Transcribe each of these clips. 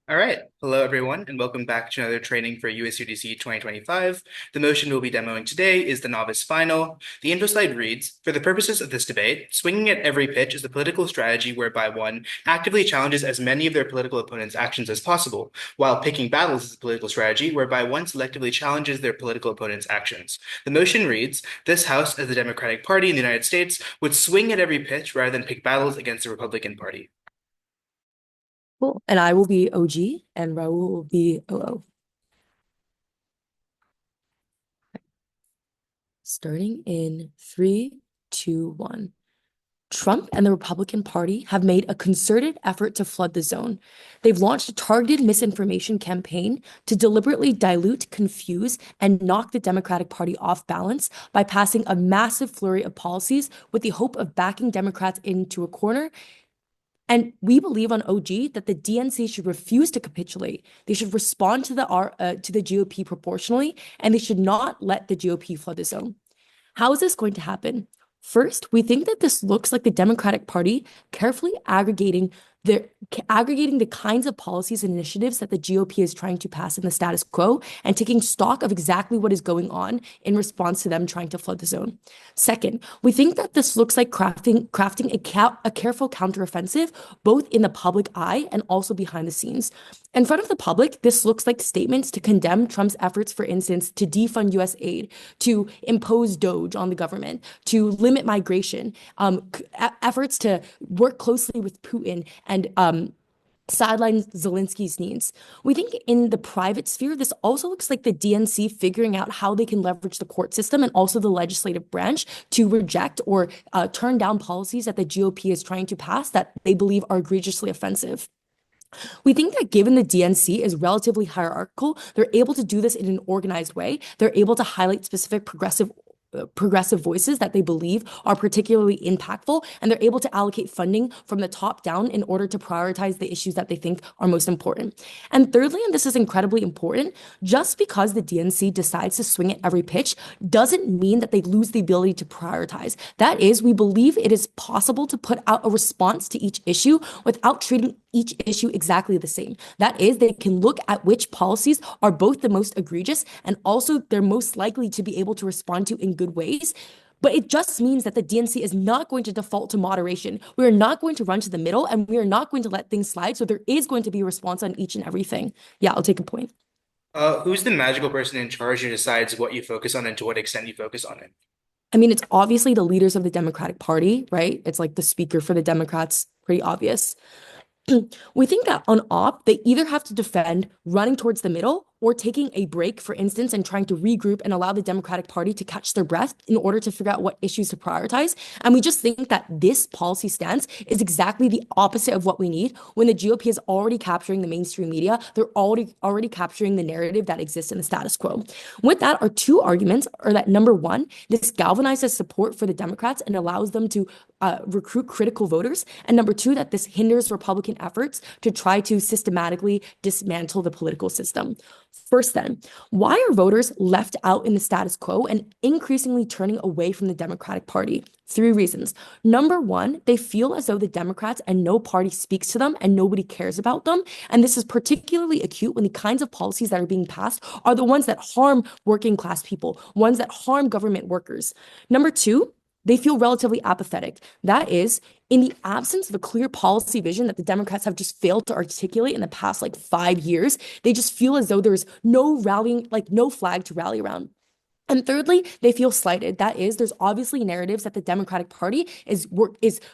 All right. Hello, everyone, and welcome back to another training for USUDC 2025. The motion we'll be demoing today is the Novice Final. The intro slide reads, for the purposes of this debate, swinging at every pitch is a political strategy whereby one actively challenges as many of their political opponents' actions as possible, while picking battles is a political strategy whereby one selectively challenges their political opponents' actions. The motion reads, this House, as the Democratic Party in the United States, would swing at every pitch rather than pick battles against the Republican Party. Cool. And I will be OG and Raul will be OO. Starting in 3, 2, 1. Trump and the Republican Party have made a concerted effort to flood the zone. They've launched a targeted misinformation campaign to deliberately dilute, confuse, and knock the Democratic Party off balance by passing a massive flurry of policies with the hope of backing Democrats into a corner. And we believe on OG that the DNC should refuse to capitulate. They should respond to the GOP proportionally, and they should not let the GOP flood the zone. How is this going to happen? First, we think that this looks like the Democratic Party carefully aggregating the kinds of policies and initiatives that the GOP is trying to pass in the status quo and taking stock of exactly what is going on in response to them trying to flood the zone. Second, we think that this looks like crafting a careful counteroffensive, both in the public eye and also behind the scenes. In front of the public, this looks like statements to condemn Trump's efforts, for instance, to defund US aid, to impose Doge on the government, to limit migration, efforts to work closely with Putin and sideline Zelensky's needs. We think in the private sphere, this also looks like the DNC figuring out how they can leverage the court system and also the legislative branch to reject or turn down policies that the GOP is trying to pass that they believe are egregiously offensive. We think that given the DNC is relatively hierarchical, they're able to do this in an organized way. They're able to highlight specific progressive voices that they believe are particularly impactful, and they're able to allocate funding from the top down in order to prioritize the issues that they think are most important. And thirdly, and this is incredibly important, just because the DNC decides to swing at every pitch doesn't mean that they lose the ability to prioritize. That is, we believe it is possible to put out a response to each issue without treating each issue exactly the same. That is, they can look at which policies are both the most egregious and also they're most likely to be able to respond to in good ways. But it just means that the DNC is not going to default to moderation. We are not going to run to the middle and we are not going to let things slide. So there is going to be a response on each and everything. Yeah, I'll take a point. Who's the magical person in charge who decides what you focus on and to what extent you focus on it? I mean, it's obviously the leaders of the Democratic Party, right? It's like the speaker for the Democrats, pretty obvious. We think that on op, they either have to defend running towards the middle or taking a break, for instance, and trying to regroup and allow the Democratic Party to catch their breath in order to figure out what issues to prioritize. And we just think that this policy stance is exactly the opposite of what we need when the GOP is already capturing the mainstream media. They're already capturing the narrative that exists in the status quo. With that, our two arguments are that number one, this galvanizes support for the Democrats and allows them to recruit critical voters. And number two, that this hinders Republican efforts to try to systematically dismantle the political system. First, then, why are voters left out in the status quo and increasingly turning away from the Democratic Party? Three reasons. Number one, they feel as though the Democrats and no party speaks to them and nobody cares about them. And this is particularly acute when the kinds of policies that are being passed are the ones that harm working class people, ones that harm government workers. Number two, they feel relatively apathetic. That is, in the absence of a clear policy vision that the Democrats have just failed to articulate in the past 5 years, they just feel as though there's no rallying, no flag to rally around. And thirdly, they feel slighted. That is, there's obviously narratives that the Democratic Party is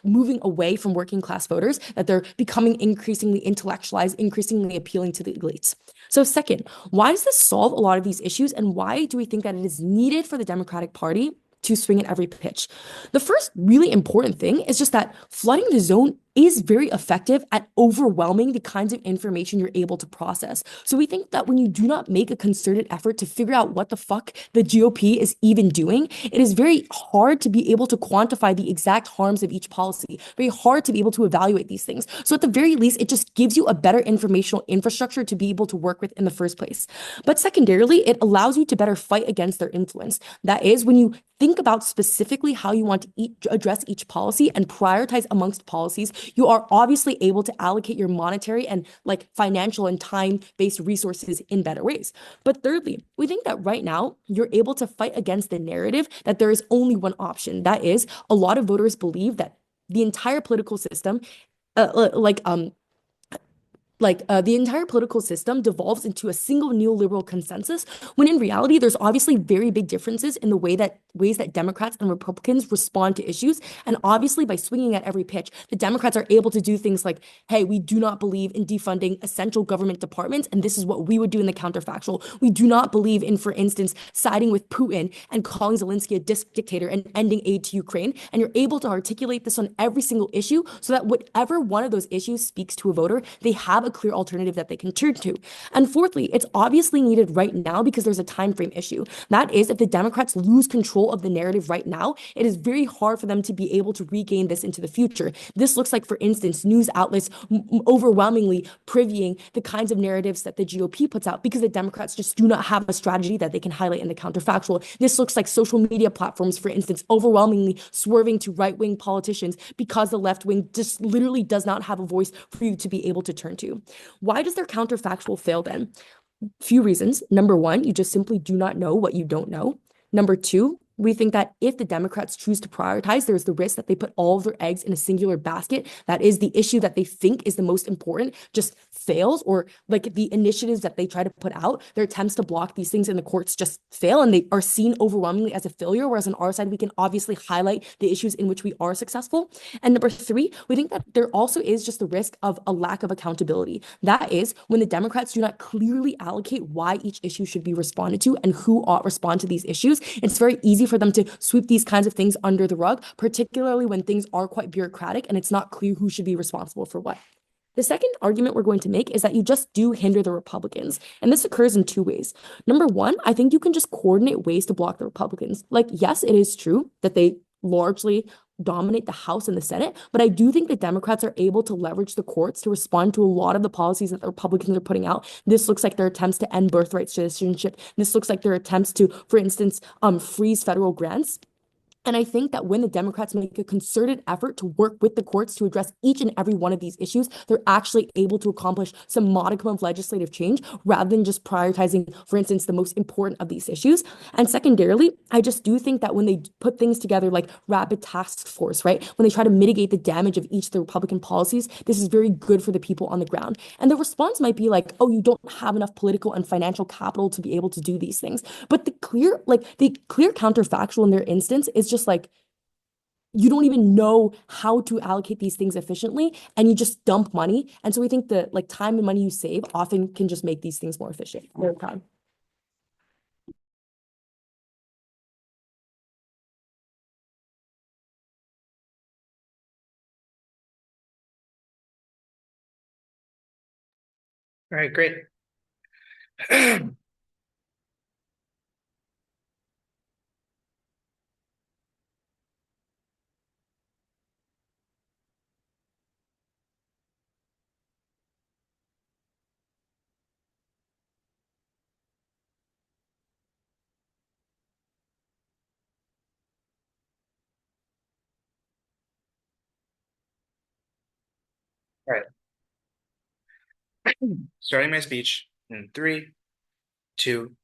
moving away from working class voters, that they're becoming increasingly intellectualized, increasingly appealing to the elites. So second, why does this solve a lot of these issues? And why do we think that it is needed for the Democratic Party to swing at every pitch? The first really important thing is just that flooding the zone is very effective at overwhelming the kinds of information you're able to process. So we think that when you do not make a concerted effort to figure out what the fuck the GOP is even doing, it is very hard to be able to quantify the exact harms of each policy, very hard to be able to evaluate these things. So at the very least, it just gives you a better informational infrastructure to be able to work with in the first place. But secondarily, it allows you to better fight against their influence. That is, when you think about specifically how you want to address each policy and prioritize amongst policies, you are obviously able to allocate your monetary and like financial and time-based resources in better ways. But thirdly, we think that right now you're able to fight against the narrative that there is only one option. That is, a lot of voters believe that the entire political system, uh, like um the entire political system devolves into a single neoliberal consensus, when in reality there's obviously very big differences in the ways that Democrats and Republicans respond to issues. And obviously by swinging at every pitch, the Democrats are able to do things like, hey, we do not believe in defunding essential government departments, and this is what we would do in the counterfactual. We do not believe in, for instance, siding with Putin and calling Zelensky a dictator and ending aid to Ukraine. And you're able to articulate this on every single issue so that whatever one of those issues speaks to a voter, they have a clear alternative that they can turn to. And fourthly, it's obviously needed right now because there's a time frame issue. That is, if the Democrats lose control of the narrative right now, it is very hard for them to be able to regain this into the future. This looks like, for instance, news outlets overwhelmingly privying the kinds of narratives that the GOP puts out because the Democrats just do not have a strategy that they can highlight in the counterfactual. This looks like social media platforms, for instance, overwhelmingly swerving to right-wing politicians because the left wing just literally does not have a voice for you to be able to turn to. Why does their counterfactual fail then? Few reasons. Number one, you just simply do not know what you don't know. Number two, we think that if the Democrats choose to prioritize, there's the risk that they put all of their eggs in a singular basket. That is, the issue that they think is the most important just fails, or like the initiatives that they try to put out, their attempts to block these things in the courts just fail and they are seen overwhelmingly as a failure. Whereas on our side, we can obviously highlight the issues in which we are successful. And number three, we think that there also is just the risk of a lack of accountability. That is, when the Democrats do not clearly allocate why each issue should be responded to and who ought respond to these issues, it's very easy for them to sweep these kinds of things under the rug, particularly when things are quite bureaucratic and it's not clear who should be responsible for what. The second argument we're going to make is that you just do hinder the Republicans. And this occurs in two ways. Number one, I think you can just coordinate ways to block the Republicans. Like, yes, it is true that they largely dominate the House and the Senate, but I do think the Democrats are able to leverage the courts to respond to a lot of the policies that the Republicans are putting out. This looks like their attempts to end birthright citizenship. This looks like their attempts to, for instance, freeze federal grants. And I think that when the Democrats make a concerted effort to work with the courts to address each and every one of these issues, they're actually able to accomplish some modicum of legislative change rather than just prioritizing, for instance, the most important of these issues. And secondarily, I just do think that when they put things together like rapid task force, right, when they try to mitigate the damage of each of the Republican policies, this is very good for the people on the ground. And the response might be like, oh, you don't have enough political and financial capital to be able to do these things. But the clear counterfactual in their instance is just like, you don't even know how to allocate these things efficiently and you just dump money. And so we think that like time and money you save often can just make these things more efficient. Very proud. All right, great. All right. Starting my speech in three, two,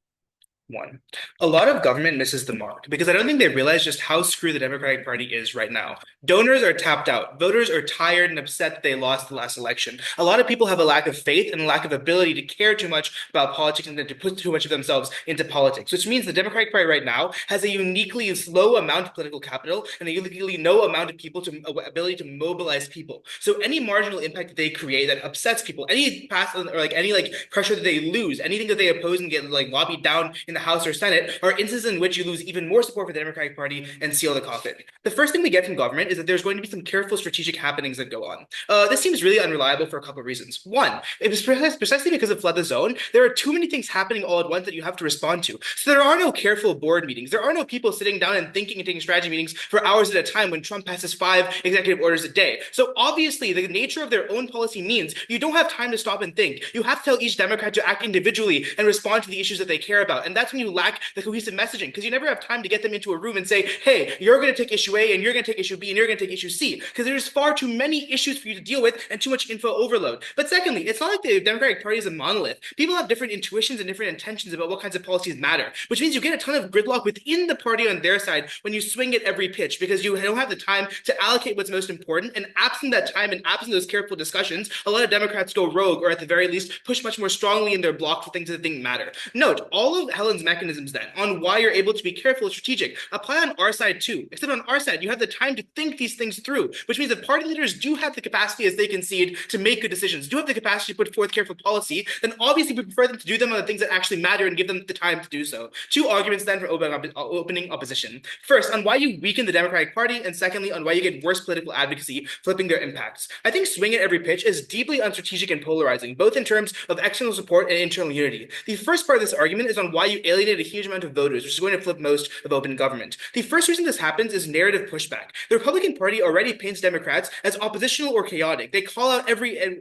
one. A lot of government misses the mark because I don't think they realize just how screwed the Democratic Party is right now. Donors are tapped out. Voters are tired and upset that they lost the last election. A lot of people have a lack of faith and a lack of ability to care too much about politics and to put too much of themselves into politics, which means the Democratic Party right now has a uniquely low amount of political capital and a uniquely low amount of people to ability to mobilize people. So any marginal impact that they create that upsets people, any pass or like any like pressure that they lose, anything that they oppose and get like lobbied down in the House or Senate are instances in which you lose even more support for the Democratic Party and seal the coffin. The first thing we get from government is that there's going to be some careful strategic happenings that go on. This seems really unreliable for a couple of reasons. One, it was precisely because of flood the zone. There are too many things happening all at once that you have to respond to. So there are no careful board meetings. There are no people sitting down and thinking and taking strategy meetings for hours at a time when Trump passes 5 executive orders a day. So obviously the nature of their own policy means you don't have time to stop and think. You have to tell each Democrat to act individually and respond to the issues that they care about. And that's that's when you lack the cohesive messaging because you never have time to get them into a room and say, hey, you're going to take issue A and you're going to take issue B and you're going to take issue C because there's far too many issues for you to deal with and too much info overload. But secondly, it's not like the Democratic Party is a monolith. People have different intuitions and different intentions about what kinds of policies matter, which means you get a ton of gridlock within the party on their side when you swing at every pitch because you don't have the time to allocate what's most important. And absent that time and absent those careful discussions, a lot of Democrats go rogue or at the very least push much more strongly in their block for things that they think matter. Note, all of Helen's mechanisms then on why you're able to be careful and strategic apply on our side too. Except on our side, you have the time to think these things through, which means that party leaders do have the capacity as they concede to make good decisions, do have the capacity to put forth careful policy, then obviously we prefer them to do them on the things that actually matter and give them the time to do so. Two arguments then for opening opposition. First, on why you weaken the Democratic Party, and secondly, on why you get worse political advocacy, flipping their impacts. I think swing at every pitch is deeply unstrategic and polarizing, both in terms of external support and internal unity. The first part of this argument is on why you alienate a huge amount of voters, which is going to flip most of open government. The first reason this happens is narrative pushback. The Republican Party already paints Democrats as oppositional or chaotic. They call out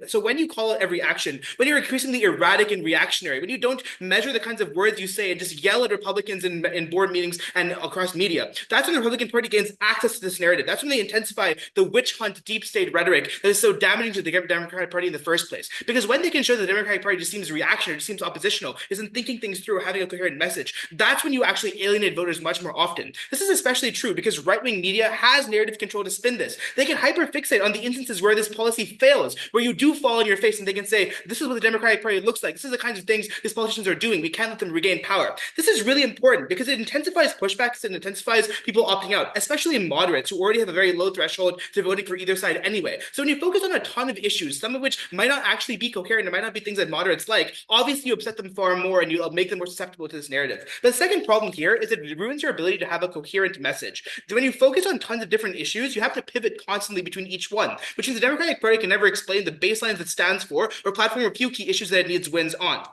so when you call out every action, when you're increasingly erratic and reactionary, when you don't measure the kinds of words you say and just yell at Republicans in board meetings and across media, that's when the Republican Party gains access to this narrative. That's when they intensify the witch hunt deep state rhetoric that is so damaging to the Democratic Party in the first place. Because when they can show the Democratic Party just seems reactionary, just seems oppositional, isn't thinking things through or having a coherent message, that's when you actually alienate voters much more often. This is especially true because right-wing media has narrative control to spin this. They can hyperfixate on the instances where this policy fails, where you do fall on your face and they can say, this is what the Democratic Party looks like. This is the kinds of things these politicians are doing. We can't let them regain power. This is really important because it intensifies pushbacks and intensifies people opting out, especially moderates who already have a very low threshold to voting for either side anyway. So when you focus on a ton of issues, some of which might not actually be coherent, it might not be things that moderates like, obviously you upset them far more and you make them more susceptible to this narrative. But the second problem here is it ruins your ability to have a coherent message. When you focus on tons of different issues, you have to pivot constantly between each one, which means the Democratic Party can never explain the baselines it stands for or platform a few key issues that it needs wins on.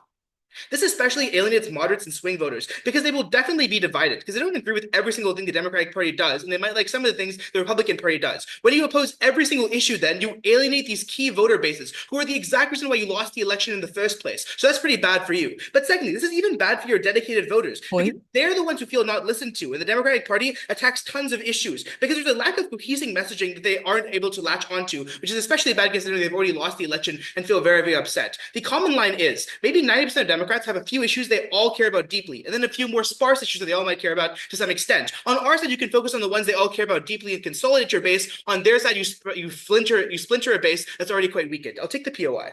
This especially alienates moderates and swing voters because they will definitely be divided because they don't agree with every single thing the Democratic Party does, and they might like some of the things the Republican Party does. When you oppose every single issue, then you alienate these key voter bases who are the exact reason why you lost the election in the first place. So that's pretty bad for you. But secondly, this is even bad for your dedicated voters because they're the ones who feel not listened to, and the Democratic Party attacks tons of issues because there's a lack of cohesive messaging that they aren't able to latch onto, which is especially bad considering they've already lost the election and feel very, very upset. The common line is maybe 90% of Democrats have a few issues they all care about deeply, and then a few more sparse issues that they all might care about to some extent. On our side, you can focus on the ones they all care about deeply and consolidate your base. On their side, you splinter a base that's already quite weakened. I'll take the POI.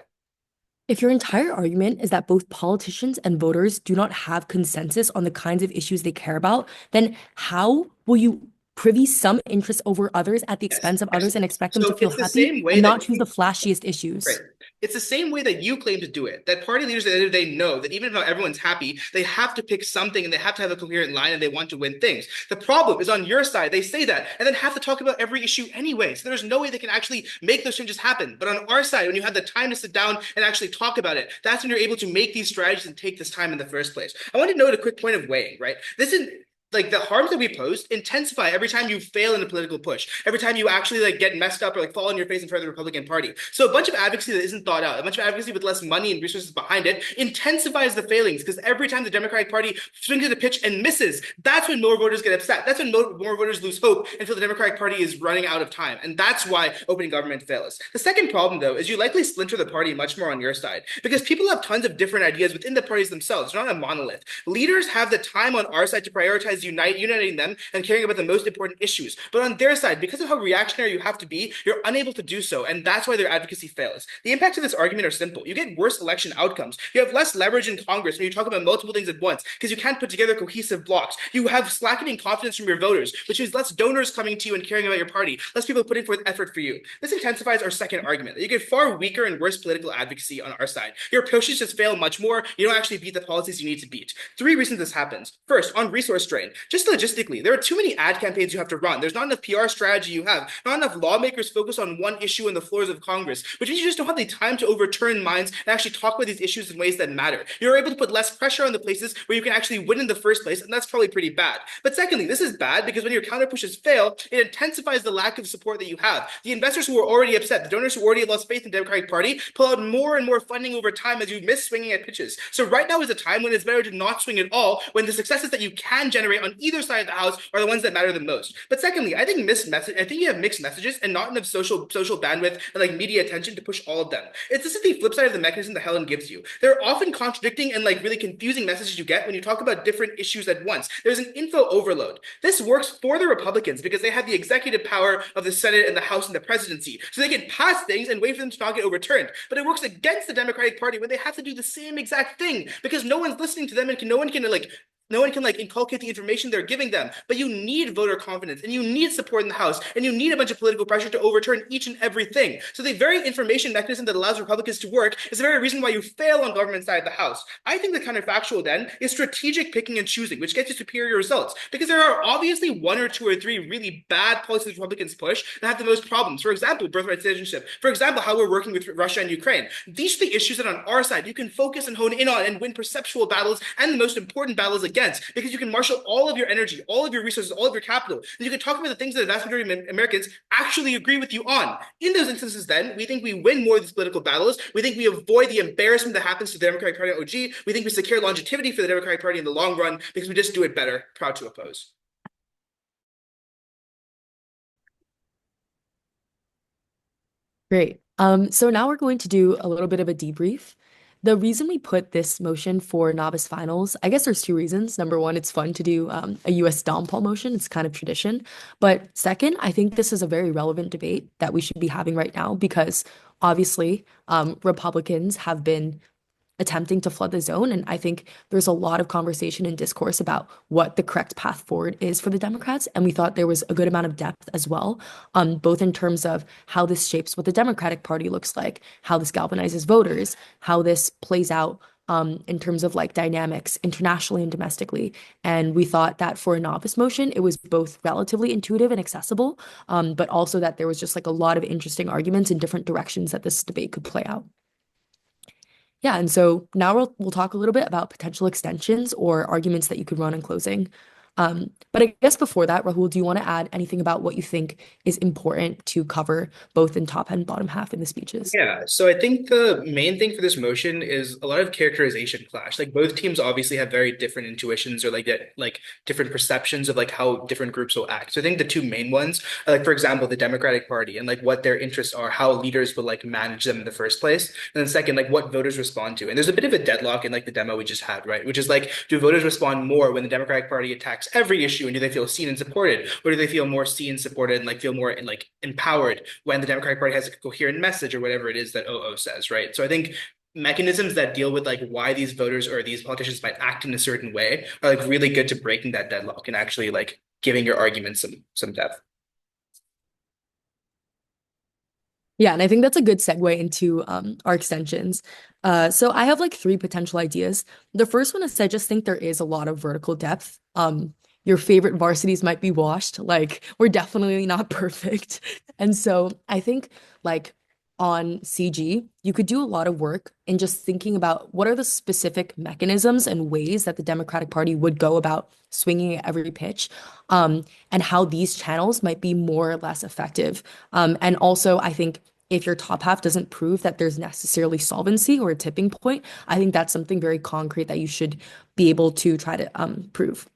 If your entire argument is that both politicians and voters do not have consensus on the kinds of issues they care about, then how will you privy some interest over others at the expense of others and expect them to feel happy and not choose the flashiest issues? Right. It's the same way that you claim to do it, that party leaders at the end of the day know that even if not everyone's happy, they have to pick something and they have to have a coherent line and they want to win things. The problem is on your side, they say that and then have to talk about every issue anyway. So there's no way they can actually make those changes happen. But on our side, when you have the time to sit down and actually talk about it, that's when you're able to make these strategies and take this time in the first place. I want to note a quick point of weighing, right? This is like the harms that we post intensify every time you fail in a political push, every time you actually like get messed up or like fall on your face in front of the Republican Party. So a bunch of advocacy that isn't thought out, a bunch of advocacy with less money and resources behind it intensifies the failings because every time the Democratic Party swings at a pitch and misses, that's when more voters get upset. That's when more voters lose hope and feel the Democratic Party is running out of time. And that's why opening government fails. The second problem, though, is you likely splinter the party much more on your side because people have tons of different ideas within the parties themselves. They're not a monolith. Leaders have the time on our side to prioritize uniting them and caring about the most important issues. But on their side, because of how reactionary you have to be, you're unable to do so, and that's why their advocacy fails. The impacts of this argument are simple. You get worse election outcomes. You have less leverage in Congress when you talk about multiple things at once because you can't put together cohesive blocks. You have slackening confidence from your voters, which means less donors coming to you and caring about your party, less people putting forth effort for you. This intensifies our second argument. You get far weaker and worse political advocacy on our side. Your approaches just fail much more. You don't actually beat the policies you need to beat. Three reasons this happens. First, on resource drain. Just logistically, there are too many ad campaigns you have to run. There's not enough PR strategy you have, not enough lawmakers focus on one issue in the floors of Congress, which means you just don't have the time to overturn minds and actually talk about these issues in ways that matter. You're able to put less pressure on the places where you can actually win in the first place, and that's probably pretty bad. But secondly, this is bad because when your counter pushes fail, it intensifies the lack of support that you have. The investors who are already upset, the donors who already lost faith in the Democratic Party, pull out more and more funding over time as you miss swinging at pitches. So right now is a time when it's better to not swing at all, when the successes that you can generate on either side of the house are the ones that matter the most. But secondly, I think you have mixed messages and not enough social bandwidth and like media attention to push all of them. It's This is the flip side of the mechanism that Helen gives you. There are often contradicting and like really confusing messages you get when you talk about different issues at once. There's an info overload. This works for the Republicans because they have the executive power of the Senate and the House and the presidency. So they can pass things and wait for them to not get overturned. But it works against the Democratic Party when they have to do the same exact thing because no one's listening to them and no one can like inculcate the information they're giving them. But you need voter confidence and you need support in the House and you need a bunch of political pressure to overturn each and everything. So the very information mechanism that allows Republicans to work is the very reason why you fail on government side of the House. I think the counterfactual then is strategic picking and choosing, which gets you superior results because there are obviously one or two or three really bad policies Republicans push that have the most problems. For example, birthright citizenship. For example, how we're working with Russia and Ukraine. These are the issues that on our side you can focus and hone in on and win perceptual battles and the most important battles against because you can marshal all of your energy, all of your resources, all of your capital, and you can talk about the things that the vast majority of Americans actually agree with you on. In those instances, then, we think we win more of these political battles. We think we avoid the embarrassment that happens to the Democratic Party on OG. We think we secure longevity for the Democratic Party in the long run because we just do it better. Proud to oppose. Great. So now we're going to do a little bit of a debrief. The reason we put this motion for novice finals, I guess there's two reasons. Number one, it's fun to do a US Dom poll motion. It's kind of tradition. But second, I think this is a very relevant debate that we should be having right now because obviously Republicans have been attempting to flood the zone. And I think there's a lot of conversation and discourse about what the correct path forward is for the Democrats. And we thought there was a good amount of depth as well, both in terms of how this shapes what the Democratic Party looks like, how this galvanizes voters, how this plays out in terms of like dynamics internationally and domestically. And we thought that for a novice motion, it was both relatively intuitive and accessible, but also that there was just like a lot of interesting arguments in different directions that this debate could play out. Yeah, and so now we'll talk a little bit about potential extensions or arguments that you could run in closing. But I guess before that, Rahul, do you want to add anything about what you think is important to cover both in top and bottom half in the speeches? Yeah, so I think the main thing for this motion is a lot of characterization clash. Like both teams obviously have very different intuitions or like different perceptions of like how different groups will act. So I think the two main ones are like for example the Democratic Party and like what their interests are, how leaders will like manage them in the first place, and then second like what voters respond to. And there's a bit of a deadlock in like the demo we just had, right? Which is like do voters respond more when the Democratic Party attacks every issue and do they feel seen and supported, or do they feel more seen, supported, and like feel more like empowered when the Democratic Party has a coherent message or whatever it is that OO says, right? So I think mechanisms that deal with like why these voters or these politicians might act in a certain way are like really good to breaking that deadlock and actually like giving your arguments some depth. Yeah, and I think that's a good segue into our extensions. So I have like three potential ideas. The first one is I just think there is a lot of vertical depth. Your favorite varsities might be washed. Like we're definitely not perfect. And so I think like on CG, you could do a lot of work in just thinking about what are the specific mechanisms and ways that the Democratic Party would go about swinging at every pitch, and how these channels might be more or less effective. And also, I think if your top half doesn't prove that there's necessarily solvency or a tipping point, I think that's something very concrete that you should be able to try to prove.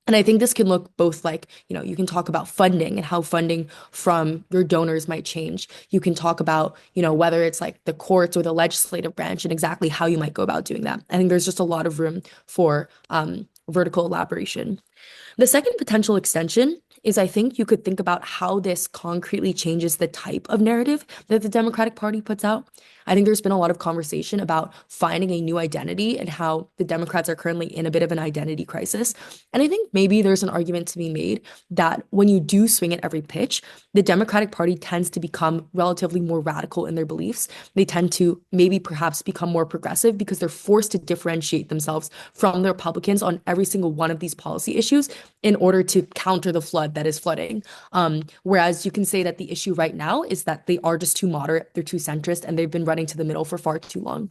And I think this can look both like, you can talk about funding and how funding from your donors might change. You can talk about, whether it's like the courts or the legislative branch and exactly how you might go about doing that. I think there's just a lot of room for vertical elaboration. The second potential extension is I think you could think about how this concretely changes the type of narrative that the Democratic Party puts out. I think there's been a lot of conversation about finding a new identity and how the Democrats are currently in a bit of an identity crisis. And I think maybe there's an argument to be made that when you do swing at every pitch, the Democratic Party tends to become relatively more radical in their beliefs. They tend to maybe perhaps become more progressive because they're forced to differentiate themselves from the Republicans on every single one of these policy issues in order to counter the flood that is flooding. Whereas you can say that the issue right now is that they are just too moderate, they're too centrist, and they've been running to the middle for far too long.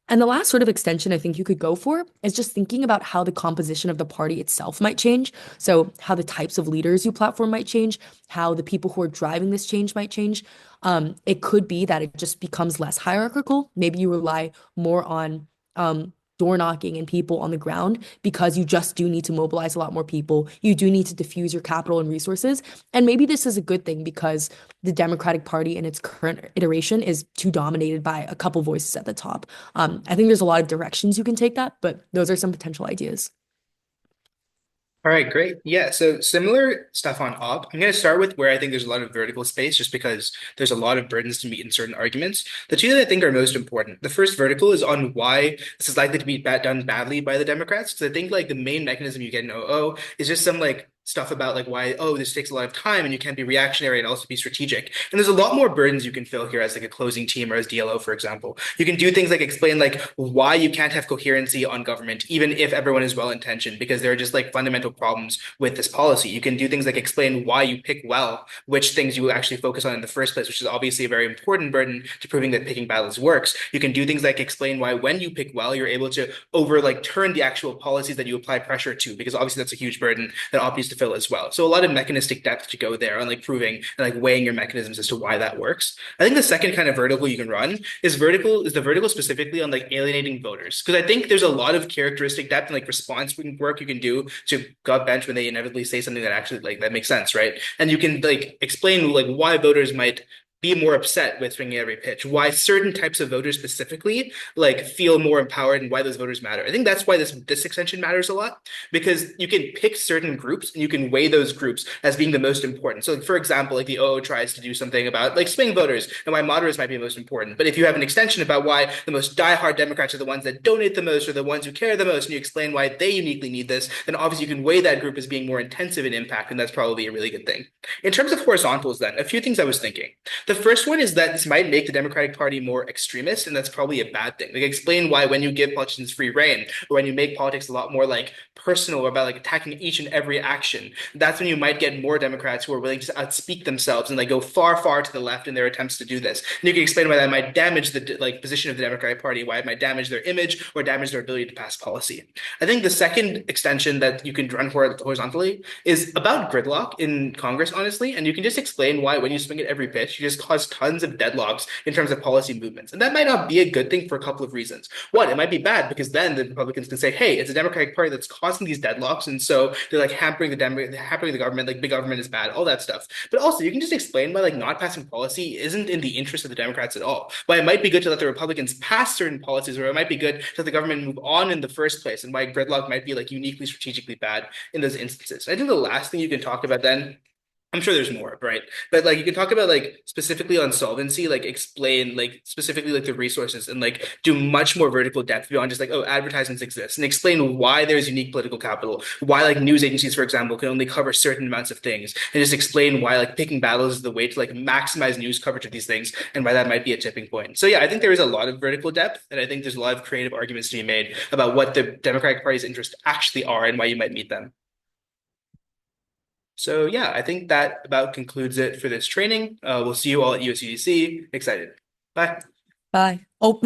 And the last sort of extension I think you could go for is just thinking about how the composition of the party itself might change. So, how the types of leaders you platform might change, how the people who are driving this change might change. It could be that it just becomes less hierarchical. Maybe you rely more on door knocking and people on the ground because you just do need to mobilize a lot more people. You do need to diffuse your capital and resources. And maybe this is a good thing because the Democratic Party in its current iteration is too dominated by a couple voices at the top. I think there's a lot of directions you can take that, but those are some potential ideas. All right, great. Yeah, so similar stuff on op. I'm going to start with where I think there's a lot of vertical space just because there's a lot of burdens to meet in certain arguments. The two that I think are most important. The first vertical is on why this is likely to be done badly by the Democrats. Because I think like the main mechanism you get in OO is just some like stuff about like why, oh, this takes a lot of time and you can't be reactionary and also be strategic. And there's a lot more burdens you can fill here as like a closing team or as DLO, for example. You can do things like explain like why you can't have coherency on government, even if everyone is well-intentioned, because there are just like fundamental problems with this policy. You can do things like explain why you pick well, which things you actually focus on in the first place, which is obviously a very important burden to proving that picking battles works. You can do things like explain why when you pick well, you're able to over like turn the actual policies that you apply pressure to, because obviously that's a huge burden that op needs to fill as well. So a lot of mechanistic depth to go there on like proving and like weighing your mechanisms as to why that works. I think the second kind of vertical you can run is the vertical specifically on like alienating voters. Because I think there's a lot of characteristic depth and like response work you can do to gut bench when they inevitably say something that actually like that makes sense, right? And you can like explain like why voters might be more upset with swinging every pitch, why certain types of voters specifically like feel more empowered and why those voters matter. I think that's why this extension matters a lot because you can pick certain groups and you can weigh those groups as being the most important. So like, for example, like the OO tries to do something about like swing voters and why moderates might be most important. But if you have an extension about why the most diehard Democrats are the ones that donate the most or the ones who care the most, and you explain why they uniquely need this, then obviously you can weigh that group as being more intensive in impact, and that's probably a really good thing. In terms of horizontals, then, a few things I was thinking. The first one is that this might make the Democratic Party more extremist, and that's probably a bad thing. Like explain why when you give politicians free reign, or when you make politics a lot more like personal about like attacking each and every action, that's when you might get more Democrats who are willing to outspeak themselves and like go far, far to the left in their attempts to do this. And you can explain why that might damage the like position of the Democratic Party, why it might damage their image or damage their ability to pass policy. I think the second extension that you can run horizontally is about gridlock in Congress, honestly, and you can just explain why when you swing at every pitch, you just cause tons of deadlocks in terms of policy movements. And that might not be a good thing for a couple of reasons. One, it might be bad because then the Republicans can say, hey, it's a Democratic Party that's causing these deadlocks. And so they're like hampering the government, like big government is bad, all that stuff. But also you can just explain why like not passing policy isn't in the interest of the Democrats at all. Why it might be good to let the Republicans pass certain policies, or it might be good to let the government move on in the first place, and why gridlock might be like uniquely strategically bad in those instances. I think the last thing you can talk about then, I'm sure there's more, right? But like you can talk about like specifically on solvency, like explain like specifically like the resources and like do much more vertical depth beyond just like, oh, advertisements exist, and explain why there's unique political capital, why like news agencies, for example, can only cover certain amounts of things, and just explain why like picking battles is the way to like maximize news coverage of these things and why that might be a tipping point. So yeah, I think there is a lot of vertical depth, and I think there's a lot of creative arguments to be made about what the Democratic Party's interests actually are and why you might meet them. So yeah, I think that about concludes it for this training. We'll see you all at USUDC. Excited. Bye. Bye. Oh.